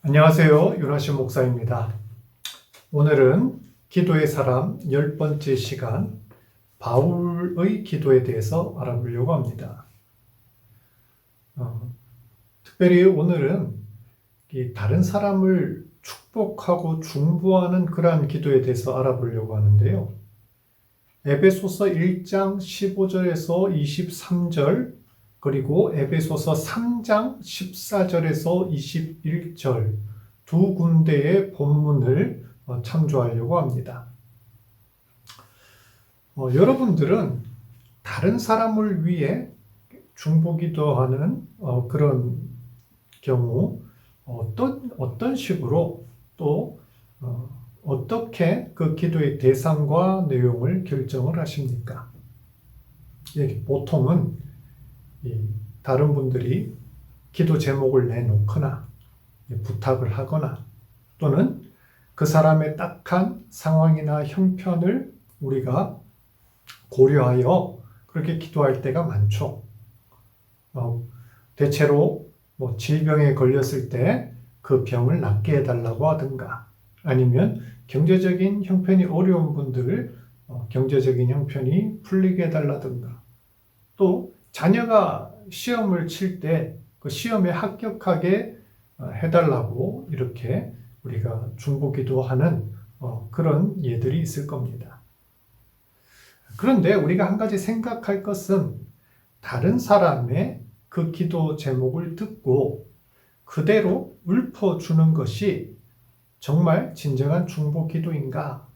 안녕하세요. 윤하신 목사입니다. 오늘은 기도의 사람 10번째 시간 바울의 기도에 대해서 알아보려고 합니다. 특별히 오늘은 다른 사람을 축복하고 중보하는 그러한 기도에 대해서 알아보려고 하는데요. 에베소서 1장 15절에서 23절 그리고 에베소서 3장 14절에서 21절 두 군데의 본문을 참조하려고 합니다. 여러분들은 다른 사람을 위해 중보기도하는 그런 경우 어떤 식으로 또 어떻게 그 기도의 대상과 내용을 결정을 하십니까? 보통은 다른 분들이 기도 제목을 내놓거나 부탁을 하거나 또는 그 사람의 딱한 상황이나 형편을 우리가 고려하여 그렇게 기도할 때가 많죠. 대체로 질병에 걸렸을 때 그 병을 낫게 해달라고 하든가 아니면 경제적인 형편이 어려운 분들 경제적인 형편이 풀리게 해달라든가 또 자녀가 시험을 칠 때 그 시험에 합격하게 해달라고 이렇게 우리가 중보기도하는 그런 예들이 있을 겁니다. 그런데 우리가 한 가지 생각할 것은 다른 사람의 그 기도 제목을 듣고 그대로 읊어주는 것이 정말 진정한 중보기도인가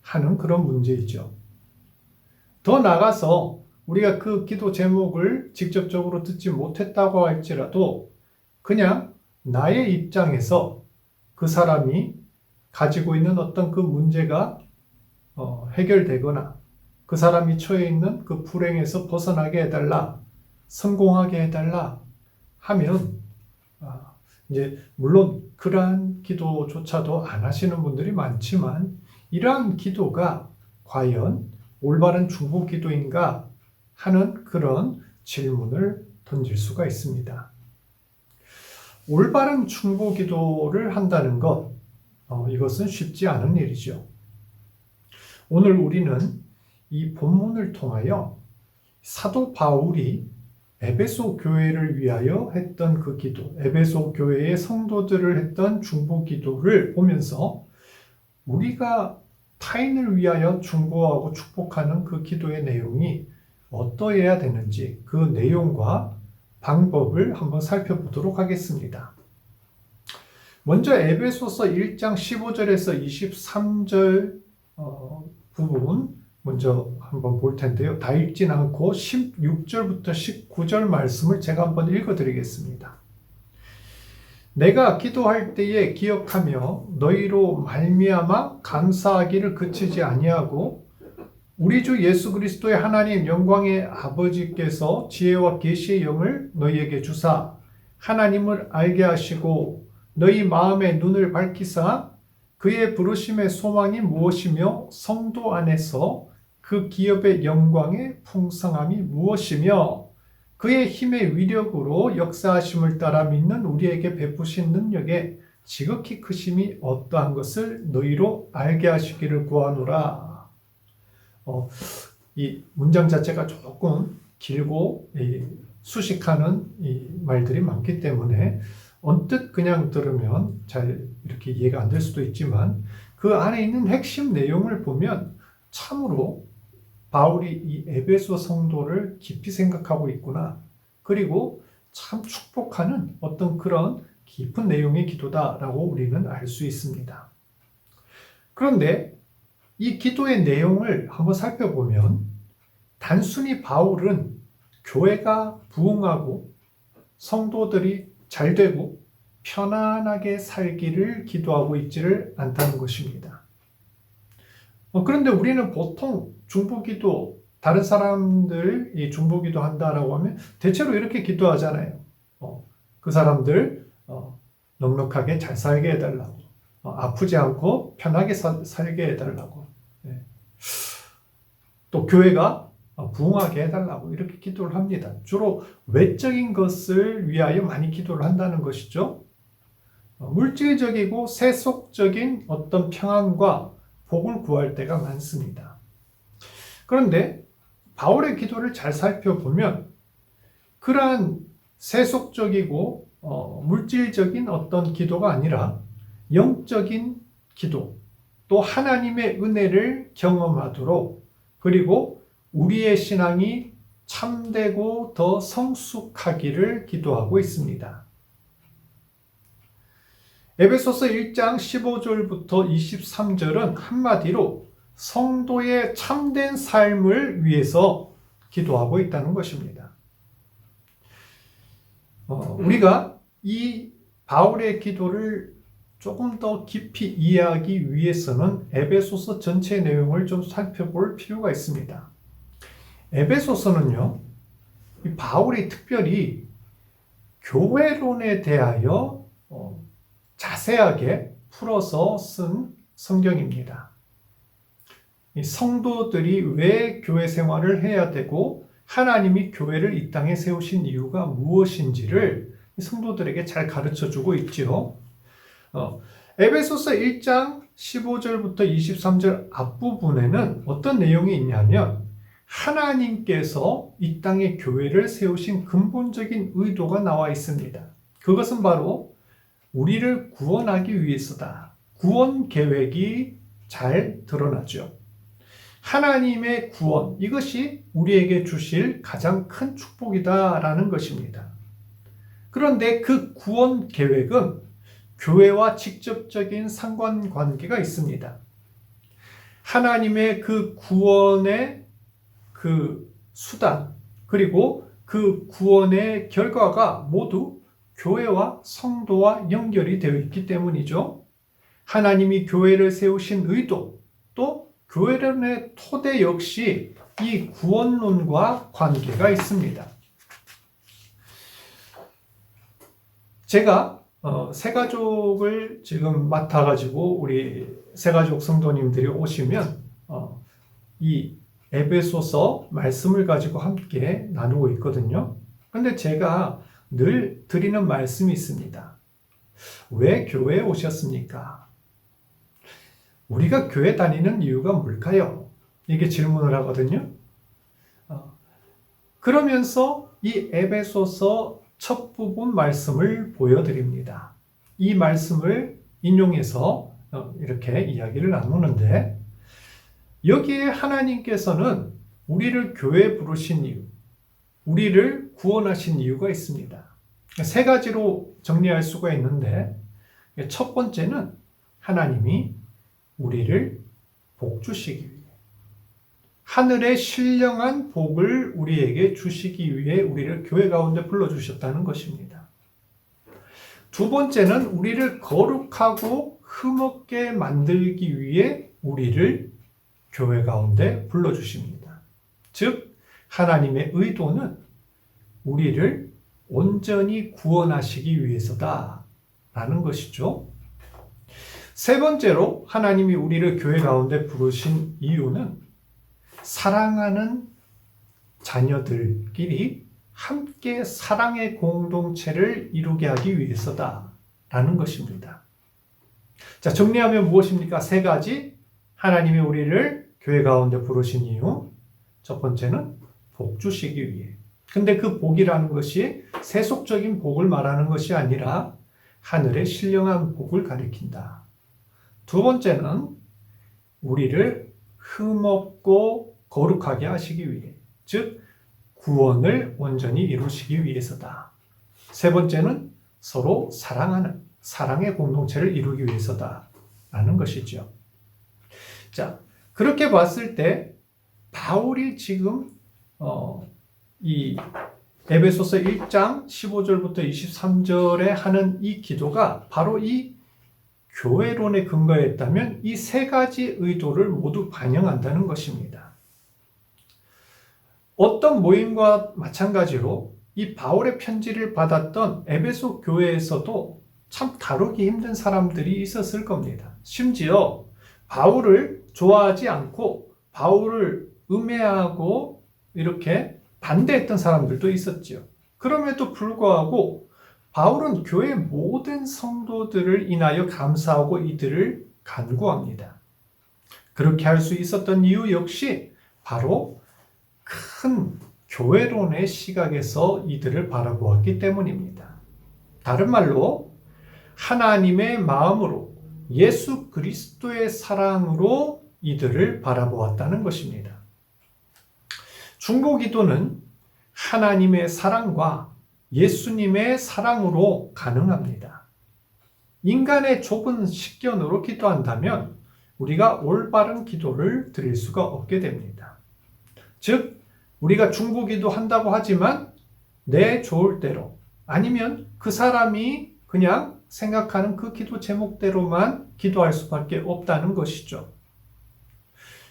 하는 그런 문제이죠. 더 나아가서 우리가 그 기도 제목을 직접적으로 듣지 못했다고 할지라도 그냥 나의 입장에서 그 사람이 가지고 있는 어떤 그 문제가 해결되거나 그 사람이 처해 있는 그 불행에서 벗어나게 해달라, 성공하게 해달라 하면 이제 물론 그러한 기도조차도 안 하시는 분들이 많지만 이러한 기도가 과연 올바른 중보기도인가 하는 그런 질문을 던질 수가 있습니다. 올바른 중보기도를 한다는 것, 이것은 쉽지 않은 일이죠. 오늘 우리는 이 본문을 통하여 사도 바울이 에베소 교회를 위하여 했던 그 기도, 에베소 교회의 성도들을 했던 중보기도를 보면서 우리가 타인을 위하여 중보하고 축복하는 그 기도의 내용이 어떠해야 되는지 그 내용과 방법을 한번 살펴보도록 하겠습니다. 먼저 에베소서 1장 15절에서 23절 부분 먼저 한번 볼 텐데요. 다 읽진 않고 16절부터 19절 말씀을 제가 한번 읽어드리겠습니다. 내가 기도할 때에 기억하며 너희로 말미암아 감사하기를 그치지 아니하고 우리 주 예수 그리스도의 하나님 영광의 아버지께서 지혜와 계시의 영을 너희에게 주사 하나님을 알게 하시고 너희 마음의 눈을 밝히사 그의 부르심의 소망이 무엇이며 성도 안에서 그 기업의 영광의 풍성함이 무엇이며 그의 힘의 위력으로 역사하심을 따라 믿는 우리에게 베푸신 능력에 지극히 크심이 어떠한 것을 너희로 알게 하시기를 구하노라. 이 문장 자체가 조금 길고 수식하는 이 말들이 많기 때문에 언뜻 그냥 들으면 잘 이렇게 이해가 안 될 수도 있지만 그 안에 있는 핵심 내용을 보면 참으로 바울이 이 에베소 성도를 깊이 생각하고 있구나. 그리고 참 축복하는 어떤 그런 깊은 내용의 기도다라고 우리는 알 수 있습니다. 그런데 이 기도의 내용을 한번 살펴보면 단순히 바울은 교회가 부흥하고 성도들이 잘 되고 편안하게 살기를 기도하고 있지를 않다는 것입니다. 그런데 우리는 보통 중보기도, 다른 사람들 이 중보기도 한다라고 하면 대체로 이렇게 기도하잖아요. 그 사람들 넉넉하게 잘 살게 해달라고, 아프지 않고 편하게 살게 해달라고, 또 교회가 부흥하게 해달라고 이렇게 기도를 합니다. 주로 외적인 것을 위하여 많이 기도를 한다는 것이죠. 물질적이고 세속적인 어떤 평안과 복을 구할 때가 많습니다. 그런데 바울의 기도를 잘 살펴보면 그러한 세속적이고 물질적인 어떤 기도가 아니라 영적인 기도, 또 하나님의 은혜를 경험하도록, 그리고 우리의 신앙이 참되고 더 성숙하기를 기도하고 있습니다. 에베소서 1장 15절부터 23절은 한마디로 성도의 참된 삶을 위해서 기도하고 있다는 것입니다. 우리가 이 바울의 기도를 조금 더 깊이 이해하기 위해서는 에베소서 전체 내용을 좀 살펴볼 필요가 있습니다. 에베소서는요, 이 바울이 특별히 교회론에 대하여 자세하게 풀어서 쓴 성경입니다. 이 성도들이 왜 교회 생활을 해야 되고 하나님이 교회를 이 땅에 세우신 이유가 무엇인지를 성도들에게 잘 가르쳐주고 있죠. 에베소서 1장 15절부터 23절 앞부분에는 어떤 내용이 있냐면 하나님께서 이 땅에 교회를 세우신 근본적인 의도가 나와 있습니다. 그것은 바로 우리를 구원하기 위해서다. 구원 계획이 잘 드러나죠. 하나님의 구원, 이것이 우리에게 주실 가장 큰 축복이다라는 것입니다. 그런데 그 구원 계획은 교회와 직접적인 상관관계가 있습니다. 하나님의 그 구원의 그 수단, 그리고 그 구원의 결과가 모두 교회와 성도와 연결이 되어 있기 때문이죠. 하나님이 교회를 세우신 의도, 또 교회론의 토대 역시 이 구원론과 관계가 있습니다. 제가 새가족을 지금 맡아가지고 우리 새가족 성도님들이 오시면 이 에베소서 말씀을 가지고 함께 나누고 있거든요. 그런데 제가 늘 드리는 말씀이 있습니다. 왜 교회에 오셨습니까? 우리가 교회 다니는 이유가 뭘까요? 이게 질문을 하거든요. 그러면서 이 에베소서 첫 부분 말씀을 보여드립니다. 이 말씀을 인용해서 이렇게 이야기를 나누는데, 여기에 하나님께서는 우리를 교회에 부르신 이유, 우리를 구원하신 이유가 있습니다. 세 가지로 정리할 수가 있는데, 첫 번째는 하나님이 우리를 복 주시기 위해, 하늘의 신령한 복을 우리에게 주시기 위해 우리를 교회 가운데 불러주셨다는 것입니다. 두 번째는 우리를 거룩하고 흠없게 만들기 위해 우리를 교회 가운데 불러주십니다. 즉, 하나님의 의도는 우리를 온전히 구원하시기 위해서다 라는 것이죠. 세 번째로 하나님이 우리를 교회 가운데 부르신 이유는 사랑하는 자녀들끼리 함께 사랑의 공동체를 이루게 하기 위해서다 라는 것입니다. 자, 정리하면 무엇입니까? 세 가지. 하나님이 우리를 교회 가운데 부르신 이유. 첫 번째는 복 주시기 위해. 근데 그 복이라는 것이 세속적인 복을 말하는 것이 아니라 하늘의 신령한 복을 가리킨다. 두 번째는 우리를 흠없고 거룩하게 하시기 위해, 즉 구원을 온전히 이루시기 위해서다. 세 번째는 서로 사랑하는 사랑의 공동체를 이루기 위해서다 라는 것이죠. 자, 그렇게 봤을 때 바울이 지금 이 에베소서 1장 15절부터 23절에 하는 이 기도가 바로 이 교회론에 근거했다면 이 세 가지 의도를 모두 반영한다는 것입니다. 어떤 모임과 마찬가지로 이 바울의 편지를 받았던 에베소 교회에서도 참 다루기 힘든 사람들이 있었을 겁니다. 심지어 바울을 좋아하지 않고 바울을 음해하고 이렇게 반대했던 사람들도 있었죠. 그럼에도 불구하고 바울은 교회 모든 성도들을 인하여 감사하고 이들을 간구합니다. 그렇게 할 수 있었던 이유 역시 바로 큰 교회론의 시각에서 이들을 바라보았기 때문입니다. 다른 말로 하나님의 마음으로 예수 그리스도의 사랑으로 이들을 바라보았다는 것입니다. 중보기도는 하나님의 사랑과 예수님의 사랑으로 가능합니다. 인간의 좁은 식견으로 기도한다면 우리가 올바른 기도를 드릴 수가 없게 됩니다. 즉, 우리가 중보기도 한다고 하지만 내 좋을 대로 아니면 그 사람이 그냥 생각하는 그 기도 제목대로만 기도할 수밖에 없다는 것이죠.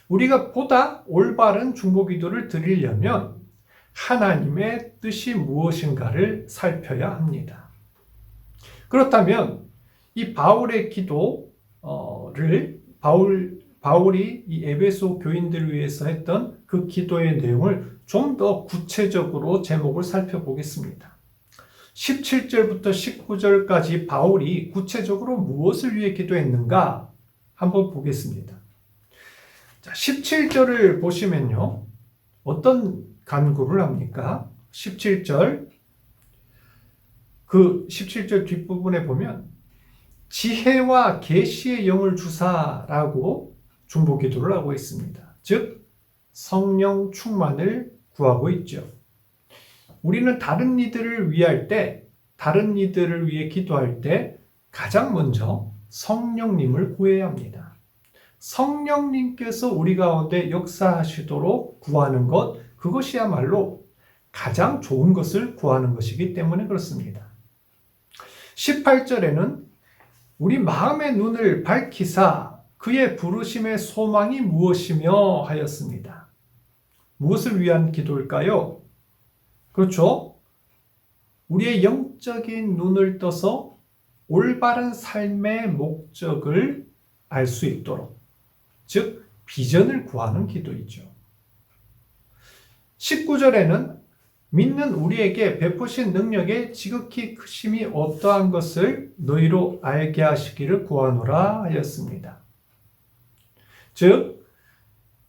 우리가 보다 올바른 중보기도를 드리려면 하나님의 뜻이 무엇인가를 살펴야 합니다. 그렇다면 이 바울의 기도를 바울이 이 에베소 교인들을 위해서 했던 그 기도의 내용을 좀 더 구체적으로 제목을 살펴보겠습니다. 17절부터 19절까지 바울이 구체적으로 무엇을 위해 기도했는가 한번 보겠습니다. 자, 17절을 보시면요. 어떤 간구를 합니까? 17절, 그 17절 뒷부분에 보면 지혜와 계시의 영을 주사라고 중보기도를 하고 있습니다. 즉 성령 충만을 구하고 있죠. 우리는 다른 이들을 위해 기도할 때 가장 먼저 성령님을 구해야 합니다. 성령님께서 우리 가운데 역사하시도록 구하는 것, 그것이야말로 가장 좋은 것을 구하는 것이기 때문에 그렇습니다. 18절에는 우리 마음의 눈을 밝히사 그의 부르심의 소망이 무엇이며 하였습니다. 무엇을 위한 기도일까요? 그렇죠? 우리의 영적인 눈을 떠서 올바른 삶의 목적을 알 수 있도록, 즉 비전을 구하는 기도이죠. 19절에는 믿는 우리에게 베푸신 능력의 지극히 크심이 어떠한 것을 너희로 알게 하시기를 구하노라 하였습니다. 즉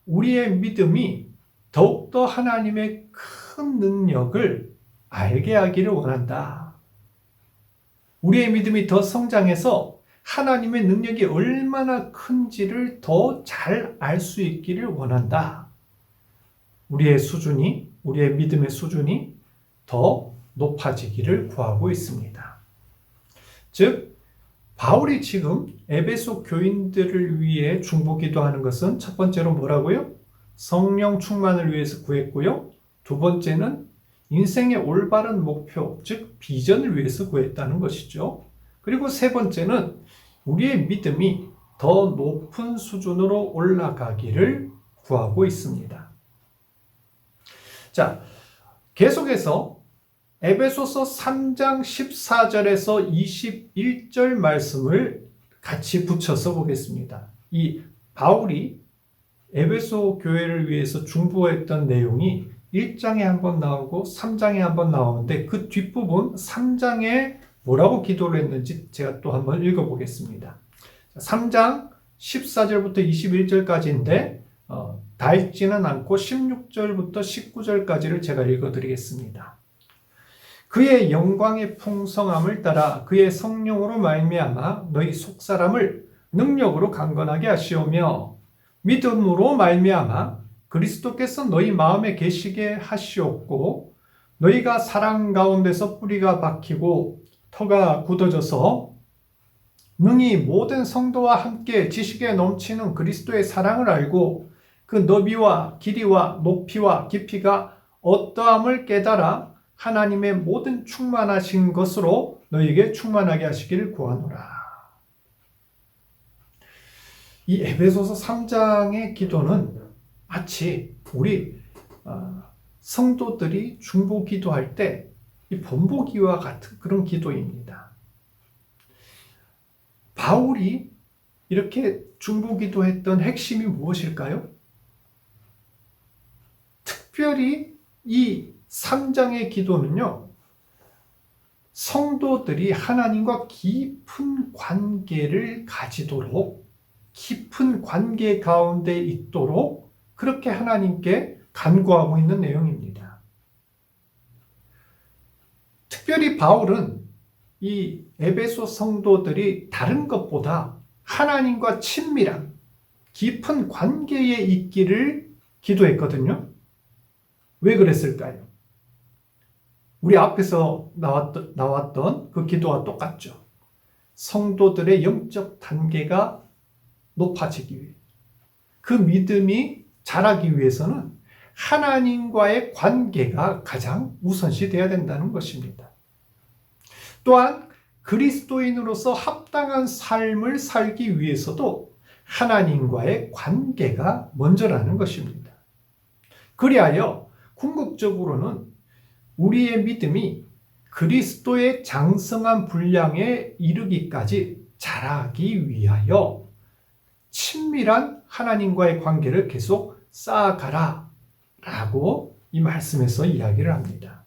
우리의 믿음이 더욱더 하나님의 큰 능력을 알게 하기를 원한다. 우리의 믿음이 더 성장해서 하나님의 능력이 얼마나 큰지를 더 잘 알 수 있기를 원한다. 우리의 믿음의 수준이 더 높아지기를 구하고 있습니다. 즉, 바울이 지금 에베소 교인들을 위해 중보기도하는 것은 첫 번째로 뭐라고요? 성령 충만을 위해서 구했고요. 두 번째는 인생의 올바른 목표, 즉 비전을 위해서 구했다는 것이죠. 그리고 세 번째는 우리의 믿음이 더 높은 수준으로 올라가기를 구하고 있습니다. 자, 계속해서 에베소서 3장 14절에서 21절 말씀을 같이 붙여서 보겠습니다. 이 바울이 에베소 교회를 위해서 중보했던 내용이 1장에 한번 나오고 3장에 한번 나오는데 그 뒷부분 3장에 뭐라고 기도를 했는지 제가 또 한번 읽어보겠습니다. 3장 14절부터 21절까지인데 다 읽지는 않고 16절부터 19절까지를 제가 읽어드리겠습니다. 그의 영광의 풍성함을 따라 그의 성령으로 말미암아 너희 속사람을 능력으로 강건하게 하시오며 믿음으로 말미암아 그리스도께서 너희 마음에 계시게 하시옵고 너희가 사랑 가운데서 뿌리가 박히고 터가 굳어져서 능히 모든 성도와 함께 지식에 넘치는 그리스도의 사랑을 알고 그 너비와 길이와 높이와 깊이가 어떠함을 깨달아 하나님의 모든 충만하신 것으로 너희에게 충만하게 하시기를 구하노라. 이 에베소서 3장의 기도는 마치 우리 성도들이 중보 기도할 때 이 본보기와 같은 그런 기도입니다. 바울이 이렇게 중보 기도했던 핵심이 무엇일까요? 특별히 이 3장의 기도는요, 성도들이 하나님과 깊은 관계를 가지도록, 깊은 관계 가운데 있도록 그렇게 하나님께 간구하고 있는 내용입니다. 특별히 바울은 이 에베소 성도들이 다른 것보다 하나님과 친밀한 깊은 관계에 있기를 기도했거든요. 왜 그랬을까요? 우리 앞에서 나왔던 그 기도와 똑같죠. 성도들의 영적 단계가 높아지기 위해, 그 믿음이 자라기 위해서는 하나님과의 관계가 가장 우선시 되어야 된다는 것입니다. 또한 그리스도인으로서 합당한 삶을 살기 위해서도 하나님과의 관계가 먼저라는 것입니다. 그리하여 궁극적으로는 우리의 믿음이 그리스도의 장성한 분량에 이르기까지 자라기 위하여 친밀한 하나님과의 관계를 계속 쌓아가라 라고 이 말씀에서 이야기를 합니다.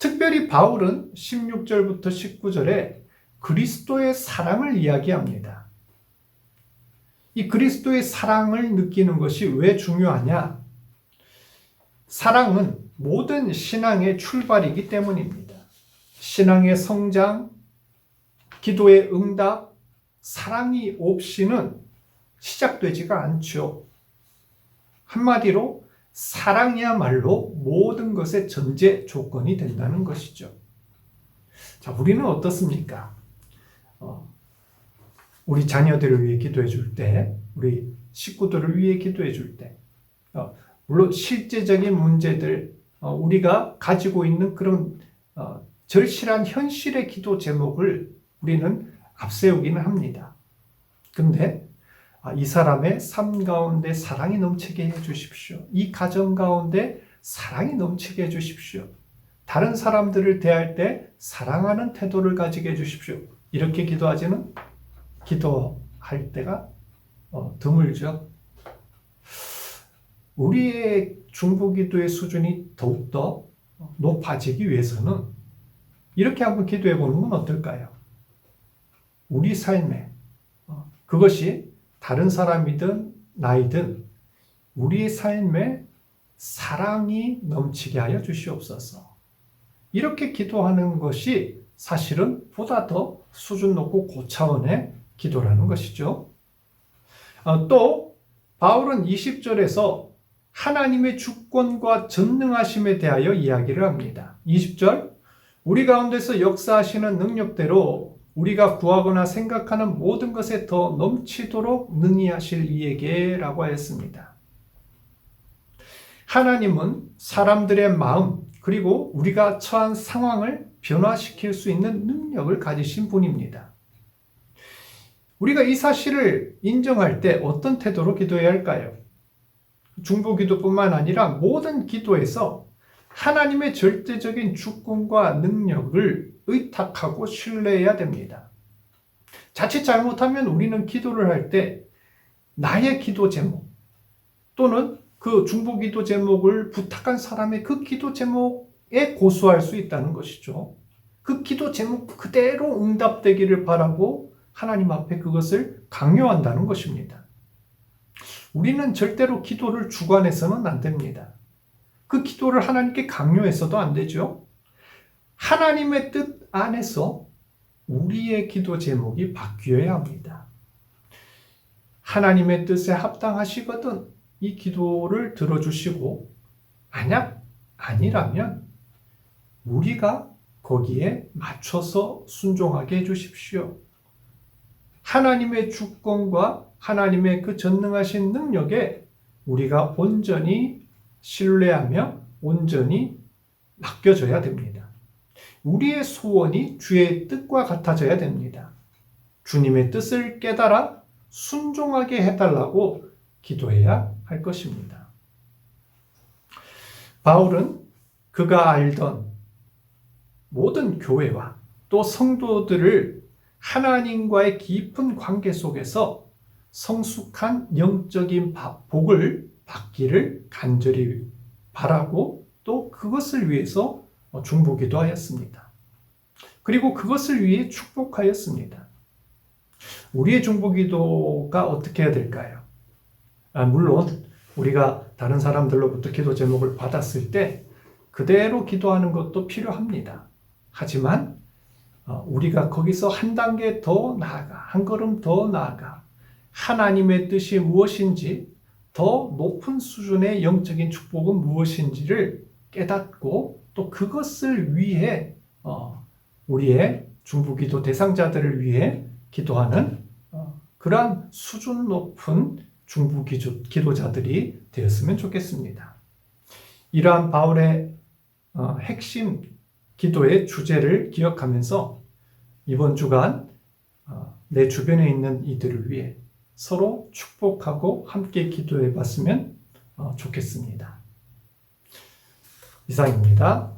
특별히 바울은 16절부터 19절에 그리스도의 사랑을 이야기합니다. 이 그리스도의 사랑을 느끼는 것이 왜 중요하냐? 사랑은 모든 신앙의 출발이기 때문입니다. 신앙의 성장, 기도의 응답, 사랑이 없이는 시작되지가 않죠. 한마디로 사랑이야말로 모든 것의 전제 조건이 된다는 것이죠. 자, 우리는 어떻습니까? 우리 자녀들을 위해 기도해 줄 때, 우리 식구들을 위해 기도해 줄 때, 물론 실제적인 문제들, 우리가 가지고 있는 그런 절실한 현실의 기도 제목을 우리는 앞세우기는 합니다. 근데 이 사람의 삶 가운데 사랑이 넘치게 해주십시오. 이 가정 가운데 사랑이 넘치게 해주십시오. 다른 사람들을 대할 때 사랑하는 태도를 가지게 해주십시오. 이렇게 기도할 때가 드물죠. 우리의 중보기도의 수준이 더욱더 높아지기 위해서는 이렇게 한번 기도해 보는 건 어떨까요? 우리 삶에 그것이 다른 사람이든 나이든 우리의 삶에 사랑이 넘치게 하여 주시옵소서. 이렇게 기도하는 것이 사실은 보다 더 수준 높고 고차원의 기도라는 것이죠. 또 바울은 20절에서 하나님의 주권과 전능하심에 대하여 이야기를 합니다. 20절, 우리 가운데서 역사하시는 능력대로 우리가 구하거나 생각하는 모든 것에 더 넘치도록 능히 하실 이에게 라고 하였습니다. 하나님은 사람들의 마음 그리고 우리가 처한 상황을 변화시킬 수 있는 능력을 가지신 분입니다. 우리가 이 사실을 인정할 때 어떤 태도로 기도해야 할까요? 중보기도뿐만 아니라 모든 기도에서 하나님의 절대적인 주권과 능력을 의탁하고 신뢰해야 됩니다. 자칫 잘못하면 우리는 기도를 할 때 나의 기도 제목 또는 그 중보기도 제목을 부탁한 사람의 그 기도 제목에 고수할 수 있다는 것이죠. 그 기도 제목 그대로 응답되기를 바라고 하나님 앞에 그것을 강요한다는 것입니다. 우리는 절대로 기도를 주관해서는 안 됩니다. 그 기도를 하나님께 강요해서도 안 되죠. 하나님의 뜻 안에서 우리의 기도 제목이 바뀌어야 합니다. 하나님의 뜻에 합당하시거든 이 기도를 들어주시고 아니라면 우리가 거기에 맞춰서 순종하게 해주십시오. 하나님의 주권과 하나님의 그 전능하신 능력에 우리가 온전히 신뢰하며 온전히 맡겨져야 됩니다. 우리의 소원이 주의 뜻과 같아져야 됩니다. 주님의 뜻을 깨달아 순종하게 해달라고 기도해야 할 것입니다. 바울은 그가 알던 모든 교회와 또 성도들을 하나님과의 깊은 관계 속에서 성숙한 영적인 복을 받기를 간절히 바라고 또 그것을 위해서 중보기도 하였습니다. 그리고 그것을 위해 축복하였습니다. 우리의 중보기도가 어떻게 해야 될까요? 물론 우리가 다른 사람들로부터 기도 제목을 받았을 때 그대로 기도하는 것도 필요합니다. 하지만 우리가 거기서 한 단계 더 나아가, 한 걸음 더 나아가 하나님의 뜻이 무엇인지, 더 높은 수준의 영적인 축복은 무엇인지를 깨닫고 또 그것을 위해 우리의 중보기도 대상자들을 위해 기도하는 그러한 수준 높은 중보기도자들이 되었으면 좋겠습니다. 이러한 바울의 핵심 기도의 주제를 기억하면서 이번 주간 내 주변에 있는 이들을 위해 서로 축복하고 함께 기도해 봤으면 좋겠습니다. 이상입니다.